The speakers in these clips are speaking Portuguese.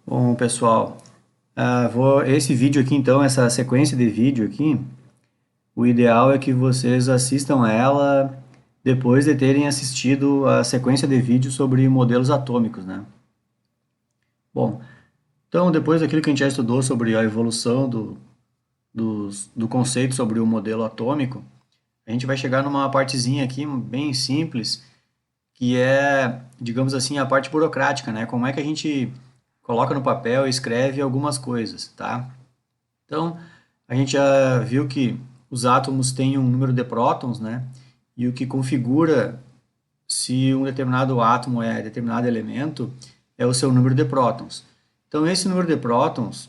Bom, pessoal, esse vídeo aqui, então, essa sequência de vídeo aqui, o ideal é que vocês assistam ela depois de terem assistido a sequência de vídeos sobre modelos atômicos, né? Bom, então, depois daquilo que a gente já estudou sobre a evolução do conceito sobre o modelo atômico, a gente vai chegar numa partezinha aqui bem simples, que é, digamos assim, a parte burocrática, né? Como é que a gente coloca no papel e escreve algumas coisas, tá? Então, a gente já viu que os átomos têm um número de prótons, né? E o que configura se um determinado átomo é determinado elemento é o seu número de prótons. Então, esse número de prótons,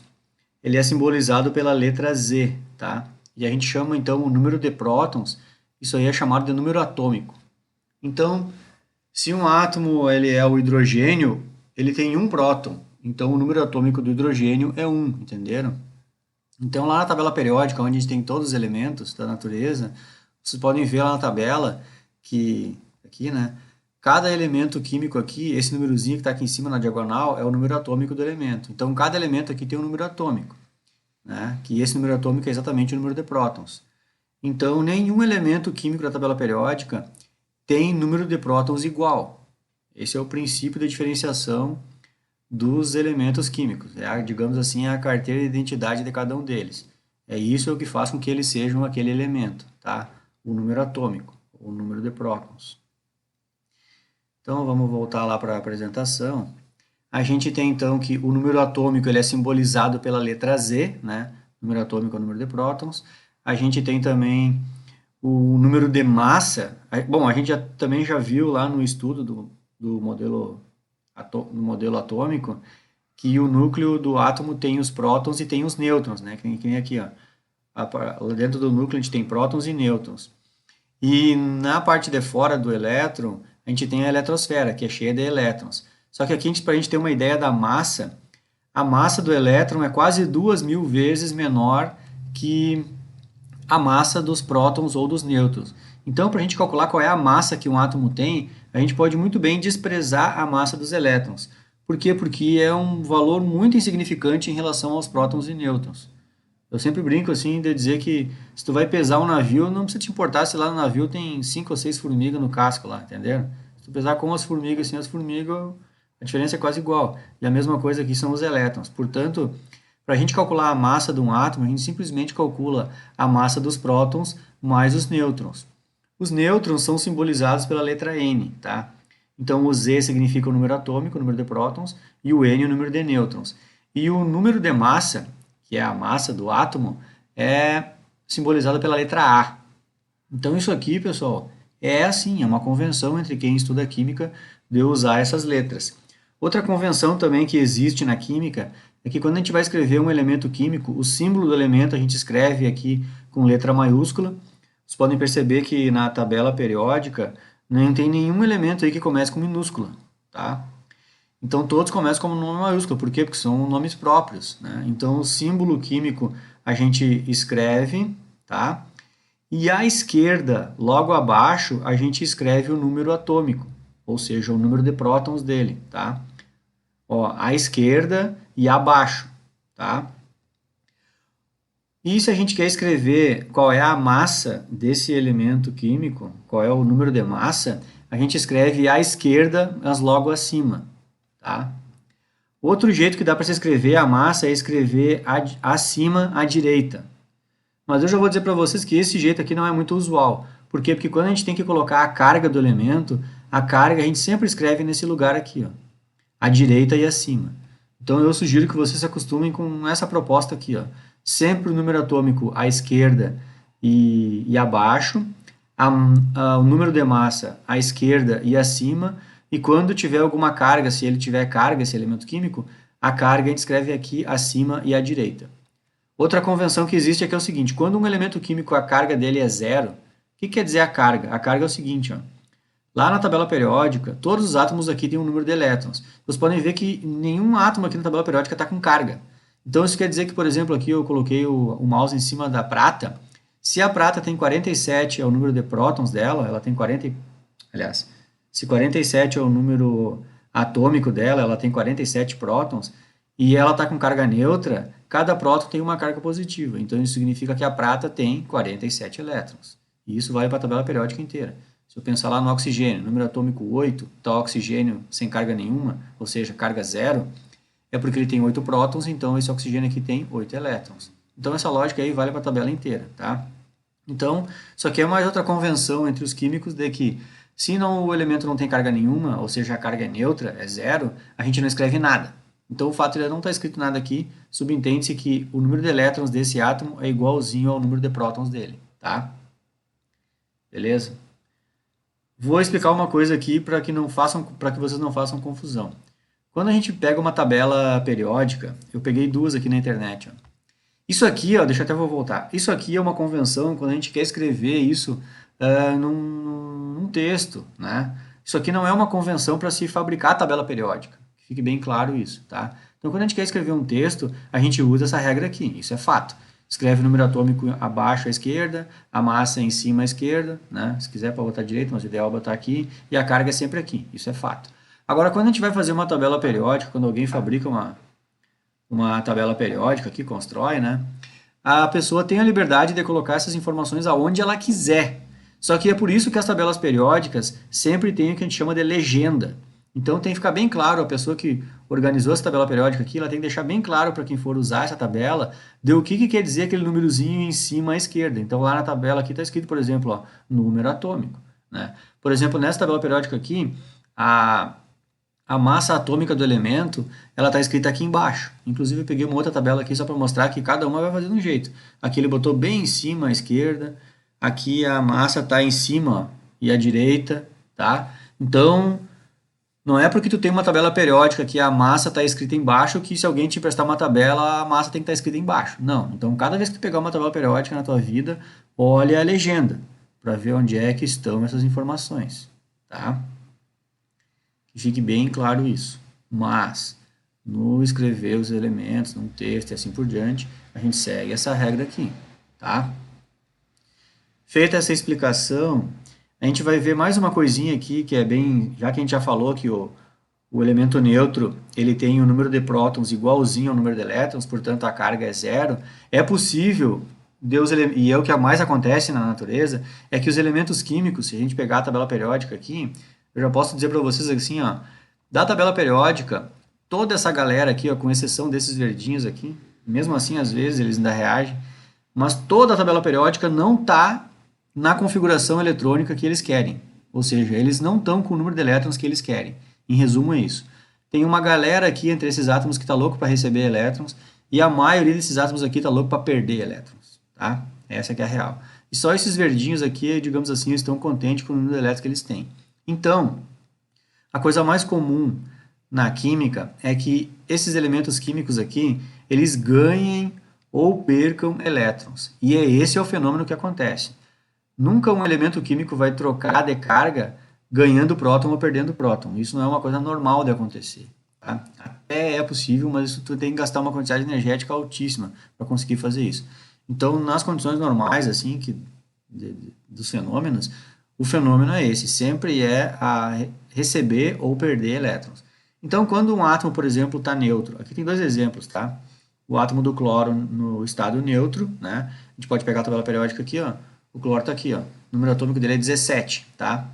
ele é simbolizado pela letra Z, tá? E a gente chama, então, o número de prótons, isso aí é chamado de número atômico. Então, se um átomo ele é o hidrogênio, ele tem um próton. Então, o número atômico do hidrogênio é 1, entenderam? Então, lá na tabela periódica, onde a gente tem todos os elementos da natureza, vocês podem ver lá na tabela que, aqui, né, cada elemento químico aqui, esse númerozinho que está aqui em cima na diagonal, é o número atômico do elemento. Então, cada elemento aqui tem um número atômico, né, que esse número atômico é exatamente o número de prótons. Então, nenhum elemento químico da tabela periódica tem número de prótons igual. Esse é o princípio de diferenciação dos elementos químicos. Digamos assim, a carteira de identidade de cada um deles. É isso o que faz com que eles sejam aquele elemento, tá? O número atômico, o número de prótons. Então, vamos voltar lá para a apresentação. A gente tem, então, que o número atômico ele é simbolizado pela letra Z, né? O número atômico é o número de prótons. A gente tem também o número de massa. Bom, a gente também já viu lá no estudo do modelo no modelo atômico, que o núcleo do átomo tem os prótons e tem os nêutrons, né? Que nem aqui, ó. Dentro do núcleo a gente tem prótons e nêutrons. E na parte de fora do elétron, a gente tem a eletrosfera, que é cheia de elétrons. Só que aqui, para a gente ter uma ideia da massa, a massa do elétron é quase 2.000 vezes menor que a massa dos prótons ou dos nêutrons. Então, para a gente calcular qual é a massa que um átomo tem, a gente pode muito bem desprezar a massa dos elétrons. Por quê? Porque é um valor muito insignificante em relação aos prótons e nêutrons. Eu sempre brinco assim de dizer que se tu vai pesar um navio, não precisa te importar se lá no navio tem 5 ou 6 formigas no casco lá, entendeu? Se tu pesar com as formigas e sem as formigas, a diferença é quase igual. E a mesma coisa aqui são os elétrons. Portanto, para a gente calcular a massa de um átomo, a gente simplesmente calcula a massa dos prótons mais os nêutrons. Os nêutrons são simbolizados pela letra N, tá? Então, o Z significa o número atômico, o número de prótons, e o N o número de nêutrons. E o número de massa, que é a massa do átomo, é simbolizado pela letra A. Então, isso aqui, pessoal, é assim, é uma convenção entre quem estuda química de usar essas letras. Outra convenção também que existe na química é que quando a gente vai escrever um elemento químico, o símbolo do elemento a gente escreve aqui com letra maiúscula. Vocês podem perceber que na tabela periódica não tem nenhum elemento aí que comece com minúscula, tá? Então todos começam com nome maiúsculo, por quê? Porque são nomes próprios, né? Então o símbolo químico a gente escreve, tá? E à esquerda, logo abaixo, a gente escreve o número atômico, ou seja, o número de prótons dele, tá? Ó, à esquerda e abaixo, tá? E se a gente quer escrever qual é a massa desse elemento químico, qual é o número de massa, a gente escreve à esquerda, mas logo acima, tá? Outro jeito que dá para se escrever a massa é escrever acima à direita. Mas eu já vou dizer para vocês que esse jeito aqui não é muito usual. Por quê? Porque quando a gente tem que colocar a carga do elemento, a carga a gente sempre escreve nesse lugar aqui, ó, à direita e acima. Então eu sugiro que vocês se acostumem com essa proposta aqui, ó. Sempre o número atômico à esquerda e abaixo, o número de massa à esquerda e acima, e quando tiver alguma carga, se ele tiver carga, esse elemento químico, a carga a gente escreve aqui acima e à direita. Outra convenção que existe é que é o seguinte, quando um elemento químico a carga dele é zero, o que quer dizer a carga? A carga é o seguinte, ó, lá na tabela periódica, todos os átomos aqui têm um número de elétrons. Vocês podem ver que nenhum átomo aqui na tabela periódica está com carga. Então isso quer dizer que, por exemplo, aqui eu coloquei o mouse em cima da prata. Se a prata tem 47, é o número de prótons dela, ela tem 40, aliás, se 47 é o número atômico dela, ela tem 47 prótons. e ela está com carga neutra, cada próton tem uma carga positiva. Então, isso significa que a prata tem 47 elétrons. E isso vale para a tabela periódica inteira. Se eu pensar lá no oxigênio, número atômico 8, está oxigênio sem carga nenhuma, ou seja, carga zero, é porque ele tem 8 prótons, então esse oxigênio aqui tem 8 elétrons. Então, essa lógica aí vale para a tabela inteira, tá? Então, isso aqui é mais outra convenção entre os químicos de que se o elemento não tem carga nenhuma, ou seja, a carga é neutra, é zero, a gente não escreve nada. Então, o fato de não estar escrito nada aqui, subentende-se que o número de elétrons desse átomo é igualzinho ao número de prótons dele, tá? Beleza? Vou explicar uma coisa aqui para que vocês não façam confusão. Quando a gente pega uma tabela periódica, eu peguei duas aqui na internet, ó. Isso aqui, ó, deixa eu até vou voltar. Isso aqui é uma convenção quando a gente quer escrever isso num texto, né? Isso aqui não é uma convenção para se fabricar a tabela periódica. Fique bem claro isso, tá? Então, quando a gente quer escrever um texto, a gente usa essa regra aqui, isso é fato. Escreve o número atômico abaixo à esquerda, a massa em cima à esquerda, né? Se quiser pode botar direito, mas o ideal é botar aqui, e a carga é sempre aqui, isso é fato. Agora, quando a gente vai fazer uma tabela periódica, quando alguém fabrica uma tabela periódica que constrói, né? A pessoa tem a liberdade de colocar essas informações aonde ela quiser. Só que é por isso que as tabelas periódicas sempre têm o que a gente chama de legenda. Então tem que ficar bem claro, a pessoa que organizou essa tabela periódica aqui, ela tem que deixar bem claro para quem for usar essa tabela, de o que quer dizer aquele númerozinho em cima à esquerda. Então lá na tabela aqui está escrito, por exemplo, ó, número atômico, né? Por exemplo, nessa tabela periódica aqui, a massa atômica do elemento, ela está escrita aqui embaixo. Inclusive, eu peguei uma outra tabela aqui só para mostrar que cada uma vai fazer de um jeito. Aqui ele botou bem em cima à esquerda, aqui a massa está em cima, ó, e à direita, tá? Então, não é porque tu tem uma tabela periódica que a massa está escrita embaixo que se alguém te prestar uma tabela, a massa tem que estar escrita embaixo. Não. Então, cada vez que tu pegar uma tabela periódica na tua vida, olha a legenda para ver onde é que estão essas informações, tá? Que fique bem claro isso. Mas, no escrever os elementos, num texto e assim por diante, a gente segue essa regra aqui, tá? Feita essa explicação, a gente vai ver mais uma coisinha aqui que é bem, já que a gente já falou que o elemento neutro ele tem o número de prótons igualzinho ao número de elétrons, portanto a carga é zero, é possível, e é o que mais acontece na natureza, é que os elementos químicos, se a gente pegar a tabela periódica aqui, eu já posso dizer para vocês assim, ó, da tabela periódica, toda essa galera aqui, ó, com exceção desses verdinhos aqui, mesmo assim às vezes eles ainda reagem, mas toda a tabela periódica não está na configuração eletrônica que eles querem. Ou seja, eles não estão com o número de elétrons que eles querem. Em resumo, é isso. Tem uma galera aqui entre esses átomos que está louco para receber elétrons e a maioria desses átomos aqui está louco para perder elétrons. Tá? Essa que é a real. E só esses verdinhos aqui, digamos assim, estão contentes com o número de elétrons que eles têm. Então, a coisa mais comum na química é que esses elementos químicos aqui, eles ganhem ou percam elétrons. E esse é o fenômeno que acontece. Nunca um elemento químico vai trocar de carga ganhando próton ou perdendo próton. Isso não é uma coisa normal de acontecer. Tá? Até é possível, mas tu tem que gastar uma quantidade energética altíssima para conseguir fazer isso. Então, nas condições normais assim dos fenômenos, o fenômeno é esse, sempre é a receber ou perder elétrons. Então, quando um átomo, por exemplo, está neutro, aqui tem dois exemplos, tá? O átomo do cloro no estado neutro, né? A gente pode pegar a tabela periódica aqui, ó. O cloro está aqui, ó. O número atômico dele é 17, tá?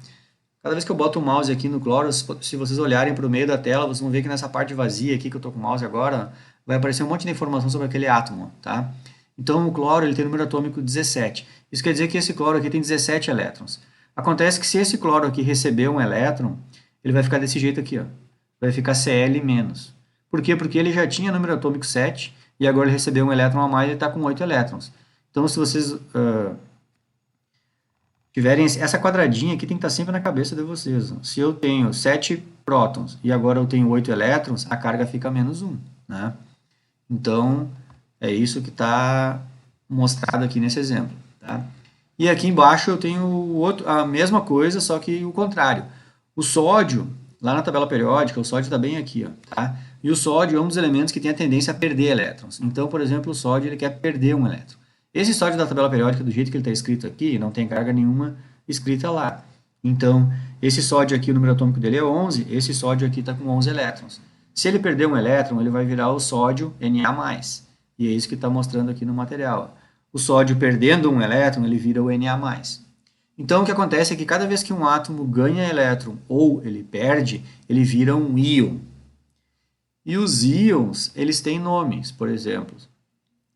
Cada vez que eu boto o mouse aqui no cloro, se vocês olharem para o meio da tela, vocês vão ver que nessa parte vazia aqui que eu estou com o mouse agora, vai aparecer um monte de informação sobre aquele átomo, tá? Então, o cloro ele tem o número atômico 17. Isso quer dizer que esse cloro aqui tem 17 elétrons. Acontece que se esse cloro aqui receber um elétron, ele vai ficar desse jeito aqui, ó. Vai ficar Cl-. Por quê? Porque ele já tinha número atômico 7 e agora ele recebeu um elétron a mais e ele está com 8 elétrons. Então, se vocês tiverem essa quadradinha aqui, tem que estar sempre na cabeça de vocês. Ó. Se eu tenho 7 prótons e agora eu tenho 8 elétrons, a carga fica -1, né? Então, é isso que está mostrado aqui nesse exemplo, tá? E aqui embaixo eu tenho a mesma coisa, só que o contrário. O sódio, lá na tabela periódica, o sódio está bem aqui, ó, tá? E o sódio é um dos elementos que tem a tendência a perder elétrons. Então, por exemplo, o sódio ele quer perder um elétron. Esse sódio da tabela periódica, do jeito que ele está escrito aqui, não tem carga nenhuma escrita lá. Então, esse sódio aqui, o número atômico dele é 11, esse sódio aqui está com 11 elétrons. Se ele perder um elétron, ele vai virar o sódio Na+. E é isso que está mostrando aqui no material. O sódio perdendo um elétron, ele vira o Na+. Então, o que acontece é que cada vez que um átomo ganha elétron ou ele perde, ele vira um íon. E os íons, eles têm nomes, por exemplo.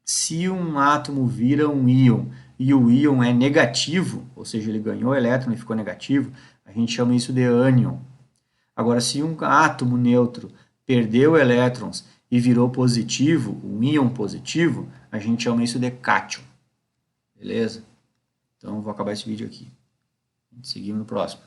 Se um átomo vira um íon e o íon é negativo, ou seja, ele ganhou elétron e ficou negativo, a gente chama isso de ânion. Agora, se um átomo neutro perdeu elétrons e virou positivo, um íon positivo, a gente chama isso de cátion. Beleza? Então, vou acabar esse vídeo aqui. Seguimos no próximo.